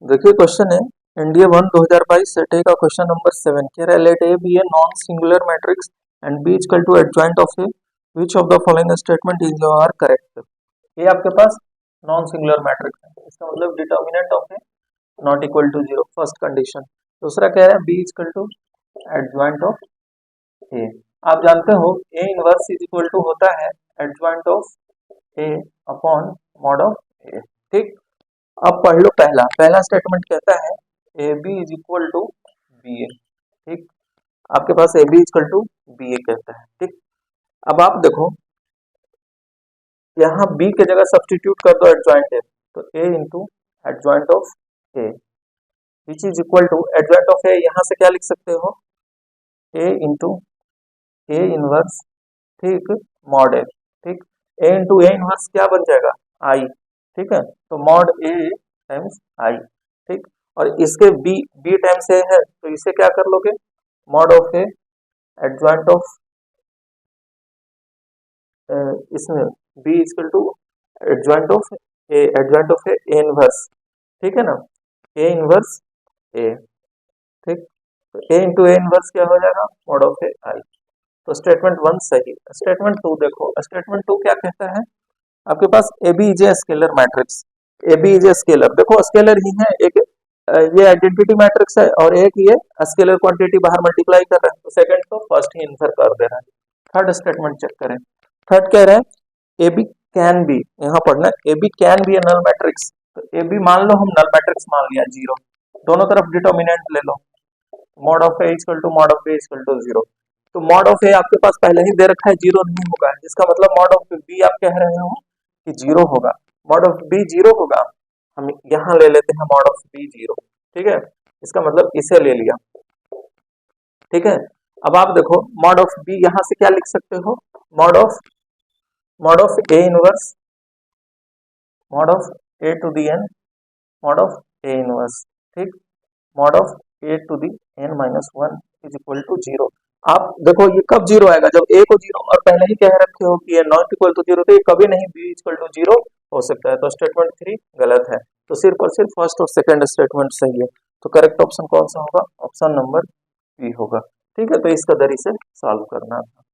देखिए क्वेश्चन है एनडीए 1 2022 सेटे का क्वेश्चन नंबर 7 कह रहा है let A B a non singular matrix and B is equal to adjoint of A which of the following statement is your correct. ये आपके पास नॉन सिंगुलर मैट्रिक्स है, इसका मतलब determinant of A not equal to zero, first condition. दूसरा कह रहा है B is equal to adjoint of A. आप जानते हो A inverse is equal to होता है adjoint of A upon mod of A. ठीक, अब पढ़ लो पहला पहला स्टेटमेंट कहता है A B is equal to B A. ठीक, आपके पास A B is equal to B A कहता है। ठीक, अब आप देखो यहाँ बी के जगह सब्सटीट्यूट कर दो एडजॉइंट ए, तो A into adjoint of A which is equal to adjoint of A, यहाँ से क्या लिख सकते हो ए इंटू ए इनवर्स, ठीक, मॉड ए। ठीक, ए इंटू ए इनवर्स क्या बन जाएगा आई। ठीक है, तो मॉड ए टाइम्स आई। ठीक, और इसके बी बी टाइम्स ए है तो इसे क्या कर लोगे mod of A adjoint of इसमें B equal to adjoint of A inverse. ठीक है ना, ए इनवर्स ए। ठीक, तो ए इंटू ए इनवर्स क्या हो जाएगा मॉड ऑफ ए आई। तो स्टेटमेंट 1 सही। स्टेटमेंट 2 देखो, स्टेटमेंट 2 क्या कहता है आपके पास A B is a scalar matrix. A B is a scalar, देखो स्केलर ही है एक, ये आइडेंटिटी मैट्रिक्स है और एक ये स्केलर क्वांटिटी बाहर मल्टीप्लाई कर रहा है, तो सेकंड को फर्स्ट ही आंसर कर दे रहा है। थर्ड स्टेटमेंट चेक करें, थर्ड कह रहा है ए बी कैन बी, यहाँ पढ़ना A B can be a null matrix. तो ए बी मान लो हम नल मैट्रिक्स मान लिया जीरो, दोनों तरफ डिटर्मिनेंट ले लो, mod of A equal to mod of B equal to zero. तो मॉड ऑफ ए आपके पास पहले ही दे रखा है जीरो नहीं होगा, जिसका मतलब मॉड ऑफ बी आप कह रहे हो कि जीरो होगा, मॉड ऑफ बी जीरो होगा। हम यहाँ ले लेते हैं मॉड ऑफ बी जीरो। ठीक है, इसका मतलब इसे ले लिया। ठीक है, अब आप देखो मॉड ऑफ बी यहाँ से क्या लिख सकते हो mod of A inverse mod of A to the n mod of A inverse. ठीक, mod of A to the n minus one is equal to zero. आप देखो ये कब जीरो आएगा जब ए को जीरो और पहले ही कह रखे हो कि ये नॉट इक्वल टू जीरो, तो ये कभी नहीं बी इक्वल टू जीरो हो सकता है। तो स्टेटमेंट 3 गलत है, तो सिर्फ और सिर्फ फर्स्ट और सेकंड स्टेटमेंट सही है। तो करेक्ट ऑप्शन कौन सा होगा, ऑप्शन नंबर बी होगा। ठीक है, तो इस कदर इसे सॉल्व करना था।